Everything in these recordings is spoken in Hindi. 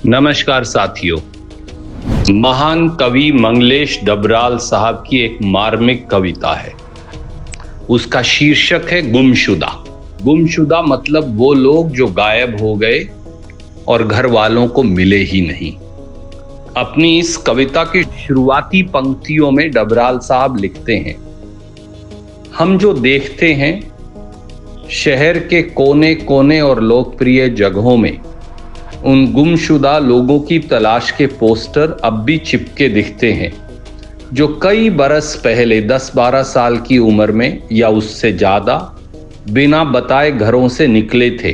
नमस्कार साथियों। महान कवि मंगलेश डबराल साहब की एक मार्मिक कविता है। उसका शीर्षक है गुमशुदा। गुमशुदा मतलब वो लोग जो गायब हो गए और घर वालों को मिले ही नहीं। अपनी इस कविता की शुरुआती पंक्तियों में डबराल साहब लिखते हैं, हम जो देखते हैं शहर के कोने कोने और लोकप्रिय जगहों में उन गुमशुदा लोगों की तलाश के पोस्टर अब भी चिपके दिखते हैं, जो कई बरस पहले 10-12 साल की उम्र में या उससे ज्यादा बिना बताए घरों से निकले थे।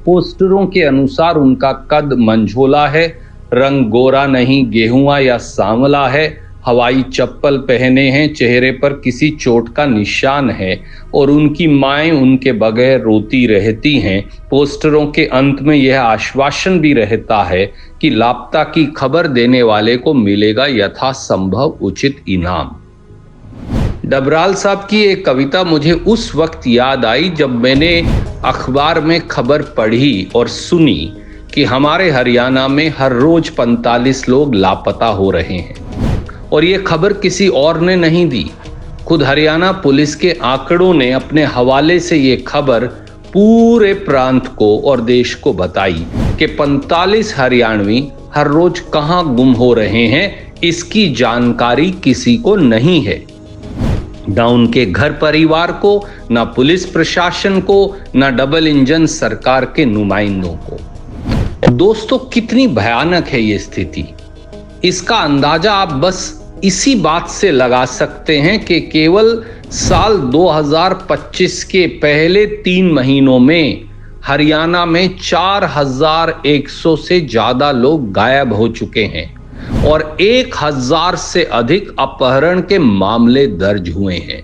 पोस्टरों के अनुसार उनका कद मंझोला है, रंग गोरा नहीं गेहुआ या सांवला है, हवाई चप्पल पहने हैं, चेहरे पर किसी चोट का निशान है और उनकी माएं उनके बगैर रोती रहती हैं। पोस्टरों के अंत में यह आश्वासन भी रहता है कि लापता की खबर देने वाले को मिलेगा यथासंभव उचित इनाम। डबराल साहब की एक कविता मुझे उस वक्त याद आई जब मैंने अखबार में खबर पढ़ी और सुनी कि हमारे हरियाणा में हर रोज 45 लोग लापता हो रहे हैं। और ये खबर किसी और ने नहीं दी, खुद हरियाणा पुलिस के आंकड़ों ने अपने हवाले से ये खबर पूरे प्रांत को और देश को बताई कि 45 हरियाणवी हर रोज कहां गुम हो रहे हैं, इसकी जानकारी किसी को नहीं है। ना उनके घर परिवार को, ना पुलिस प्रशासन को, ना डबल इंजन सरकार के नुमाइंदों को। दोस्तों, कितनी भयानक है ये स्थिति। इसका अंदाजा आप बस इसी बात से लगा सकते हैं कि केवल साल 2025 के पहले 3 महीनों में हरियाणा में 4100 से ज्यादा लोग गायब हो चुके हैं और 1000 से अधिक अपहरण के मामले दर्ज हुए हैं।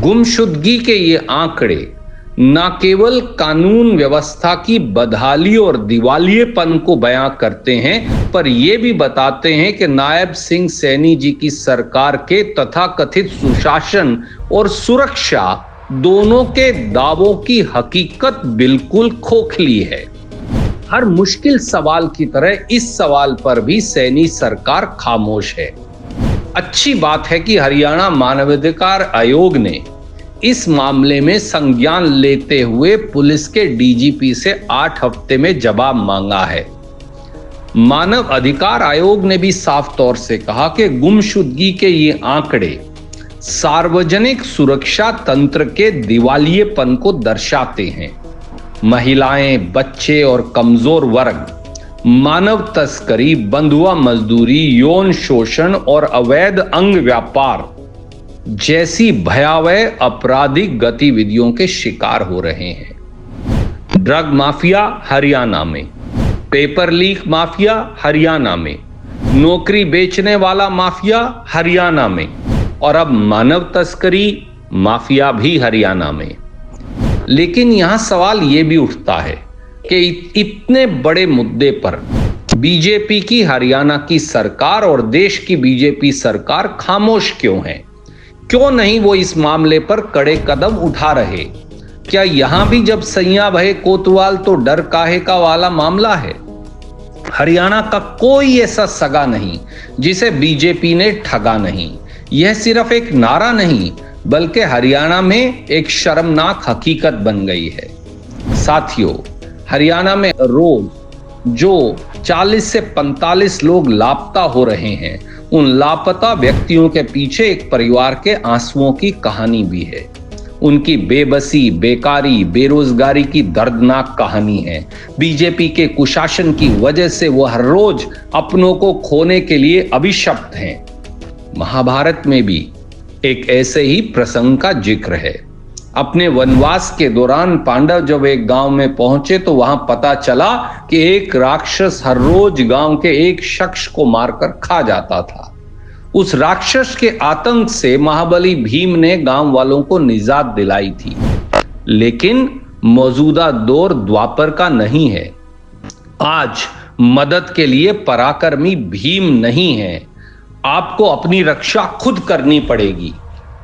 गुमशुदगी के ये आंकड़े न केवल कानून व्यवस्था की बदहाली और दिवालियेपन को बयां करते हैं, पर यह भी बताते हैं कि नायब सिंह सैनी जी की सरकार के तथाकथित सुशासन और सुरक्षा दोनों के दावों की हकीकत बिल्कुल खोखली है। हर मुश्किल सवाल की तरह इस सवाल पर भी सैनी सरकार खामोश है। अच्छी बात है कि हरियाणा मानवाधिकार आयोग ने इस मामले में संज्ञान लेते हुए पुलिस के डीजीपी से 8 हफ्ते में जवाब मांगा है। मानव अधिकार आयोग ने भी साफ तौर से कहा कि गुमशुदगी के ये आंकड़े सार्वजनिक सुरक्षा तंत्र के दिवालियेपन को दर्शाते हैं। महिलाएं, बच्चे और कमजोर वर्ग मानव तस्करी, बंधुआ मजदूरी, यौन शोषण और अवैध अंग व्यापार जैसी भयावह आपराधिक गतिविधियों के शिकार हो रहे हैं। ड्रग माफिया हरियाणा में, पेपर लीक माफिया हरियाणा में, नौकरी बेचने वाला माफिया हरियाणा में और अब मानव तस्करी माफिया भी हरियाणा में। लेकिन यहां सवाल यह भी उठता है कि इतने बड़े मुद्दे पर बीजेपी की हरियाणा की सरकार और देश की बीजेपी सरकार खामोश क्यों है? क्यों नहीं वो इस मामले पर कड़े कदम उठा रहे? क्या यहां भी जब सैया भये कोतवाल तो डर काहे का वाला मामला है? हरियाणा का कोई ऐसा सगा नहीं जिसे बीजेपी ने ठगा नहीं। यह सिर्फ एक नारा नहीं बल्कि हरियाणा में एक शर्मनाक हकीकत बन गई है। साथियों, हरियाणा में रोज जो 40 से 45 लोग लापता हो रहे हैं, उन लापता व्यक्तियों के पीछे एक परिवार के आंसुओं की कहानी भी है। उनकी बेबसी, बेकारी, बेरोजगारी की दर्दनाक कहानी है। बीजेपी के कुशासन की वजह से वो हर रोज अपनों को खोने के लिए अभिशप्त हैं। महाभारत में भी एक ऐसे ही प्रसंग का जिक्र है। अपने वनवास के दौरान पांडव जब एक गांव में पहुंचे तो वहां पता चला कि एक राक्षस हर रोज गांव के एक शख्स को मारकर खा जाता था। उस राक्षस के आतंक से महाबली भीम ने गांव वालों को निजात दिलाई थी। लेकिन मौजूदा दौर द्वापर का नहीं है। आज मदद के लिए पराक्रमी भीम नहीं है। आपको अपनी रक्षा खुद करनी पड़ेगी।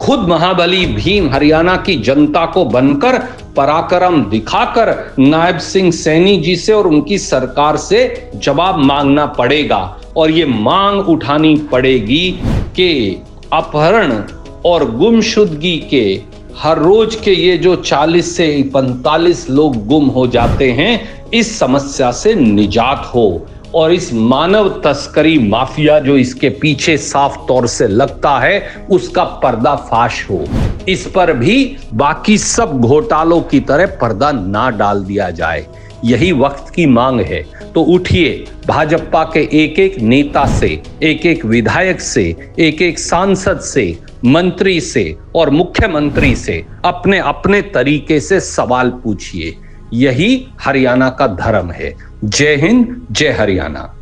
खुद महाबली भीम हरियाणा की जनता को बनकर पराक्रम दिखाकर नायब सिंह सैनी जी से और उनकी सरकार से जवाब मांगना पड़ेगा और ये मांग उठानी पड़ेगी कि अपहरण और गुमशुदगी के हर रोज के ये जो 40 से 45 लोग गुम हो जाते हैं, इस समस्या से निजात हो और इस मानव तस्करी माफिया जो इसके पीछे साफ तौर से लगता है उसका पर्दाफाश हो। इस पर भी बाकी सब घोटालों की तरह पर्दा ना डाल दिया जाए, यही वक्त की मांग है। तो उठिए, भाजपा के एक एक नेता से, एक एक विधायक से, एक एक सांसद से, मंत्री से और मुख्यमंत्री से अपने अपने तरीके से सवाल पूछिए। यही हरियाणा का धर्म है। जय हिंद, जय हरियाणा।